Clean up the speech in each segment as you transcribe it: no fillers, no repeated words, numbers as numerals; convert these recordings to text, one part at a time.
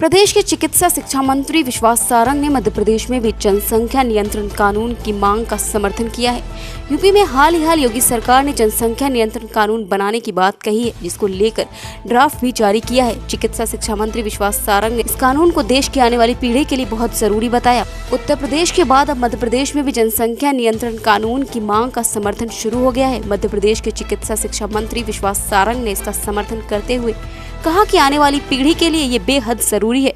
प्रदेश के चिकित्सा शिक्षा मंत्री विश्वास सारंग ने मध्य प्रदेश में भी जनसंख्या नियंत्रण कानून की मांग का समर्थन किया है। यूपी में हाल ही योगी सरकार ने जनसंख्या नियंत्रण कानून बनाने की बात कही है, जिसको लेकर ड्राफ्ट भी जारी किया है। चिकित्सा शिक्षा मंत्री विश्वास सारंग ने इस कानून को देश की आने वाली पीढ़ी के लिए बहुत जरूरी बताया। उत्तर प्रदेश के बाद अब मध्य प्रदेश में भी जनसंख्या नियंत्रण कानून की मांग का समर्थन शुरू हो गया है। मध्य प्रदेश के चिकित्सा शिक्षा मंत्री विश्वास सारंग ने इसका समर्थन करते हुए कहा कि आने वाली पीढ़ी के लिए ये बेहद जरूरी है।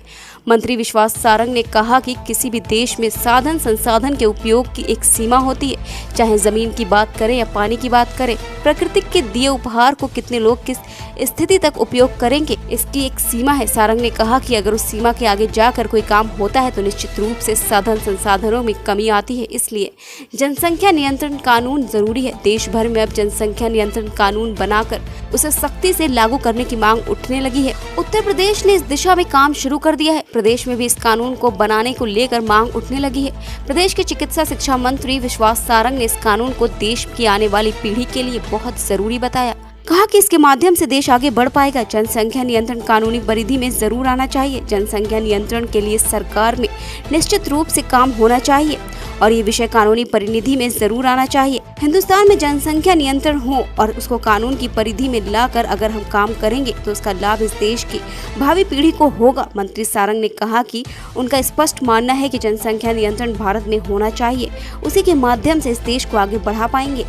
मंत्री विश्वास सारंग ने कहा कि किसी भी देश में साधन संसाधन के उपयोग की एक सीमा होती है, चाहे जमीन की बात करें या पानी की बात करें। प्रकृति के दिए उपहार को कितने लोग किस स्थिति तक उपयोग करेंगे, इसकी एक सीमा है। सारंग ने कहा कि अगर उस सीमा के आगे जाकर कोई काम होता है तो निश्चित रूप से साधन संसाधनों में कमी आती है। इसलिए जनसंख्या नियंत्रण कानून जरूरी है। देश भर में अब जनसंख्या नियंत्रण कानून बनाकर उसे सख्ती से लागू करने की मांग उठने लगी है। उत्तर प्रदेश ने इस दिशा में काम शुरू कर दिया है। प्रदेश में भी इस कानून को बनाने को लेकर मांग उठने लगी है। प्रदेश के चिकित्सा शिक्षा मंत्री विश्वास सारंग ने इस कानून को देश की आने वाली पीढ़ी के लिए बहुत जरूरी बताया। कहा कि इसके माध्यम से देश आगे बढ़ पाएगा। जनसंख्या नियंत्रण कानूनी परिधि में जरूर आना चाहिए। जनसंख्या नियंत्रण के लिए सरकार में निश्चित रूप से काम होना चाहिए और ये विषय कानूनी परिनिधि में जरूर आना चाहिए। हिंदुस्तान में जनसंख्या नियंत्रण हो और उसको कानून की परिधि में लाकर अगर हम काम करेंगे तो उसका लाभ इस देश की भावी पीढ़ी को होगा। मंत्री सारंग ने कहा कि उनका स्पष्ट मानना है कि जनसंख्या नियंत्रण भारत में होना चाहिए। उसी के माध्यम से इस देश को आगे बढ़ा पाएंगे।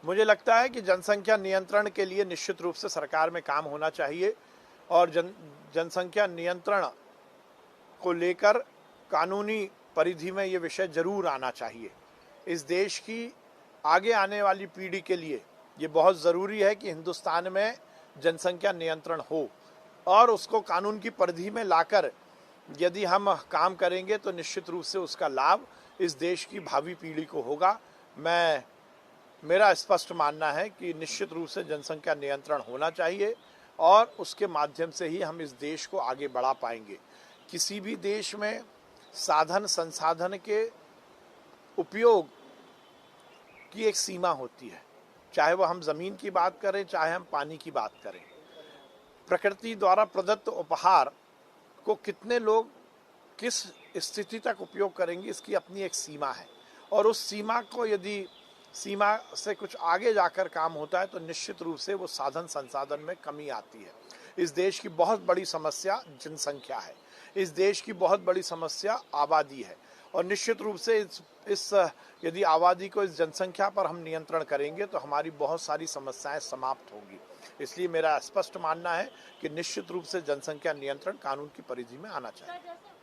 मुझे लगता है कि जनसंख्या नियंत्रण के लिए निश्चित रूप से सरकार में काम होना चाहिए और जनसंख्या नियंत्रण को लेकर कानूनी परिधि में ये विषय जरूर आना चाहिए। इस देश की आगे आने वाली पीढ़ी के लिए ये बहुत ज़रूरी है कि हिंदुस्तान में जनसंख्या नियंत्रण हो और उसको कानून की परिधि में लाकर यदि हम काम करेंगे तो निश्चित रूप से उसका लाभ इस देश की भावी पीढ़ी को होगा। मेरा स्पष्ट मानना है कि निश्चित रूप से जनसंख्या नियंत्रण होना चाहिए और उसके माध्यम से ही हम इस देश को आगे बढ़ा पाएंगे। किसी भी देश में साधन संसाधन के उपयोग की एक सीमा होती है, चाहे वह हम ज़मीन की बात करें, चाहे हम पानी की बात करें। प्रकृति द्वारा प्रदत्त उपहार को कितने लोग किस स्थिति तक उपयोग करेंगे, इसकी अपनी एक सीमा है और उस सीमा को यदि सीमा से कुछ आगे जाकर काम होता है तो निश्चित रूप से वो साधन संसाधन में कमी आती है। इस देश की बहुत बड़ी समस्या जनसंख्या है। इस देश की बहुत बड़ी समस्या आबादी है और निश्चित रूप से इस यदि आबादी को, इस जनसंख्या पर हम नियंत्रण करेंगे तो हमारी बहुत सारी समस्याएं समाप्त होंगी। इसलिए मेरा स्पष्ट मानना है कि निश्चित रूप से जनसंख्या नियंत्रण कानून की परिधि में आना चाहिए।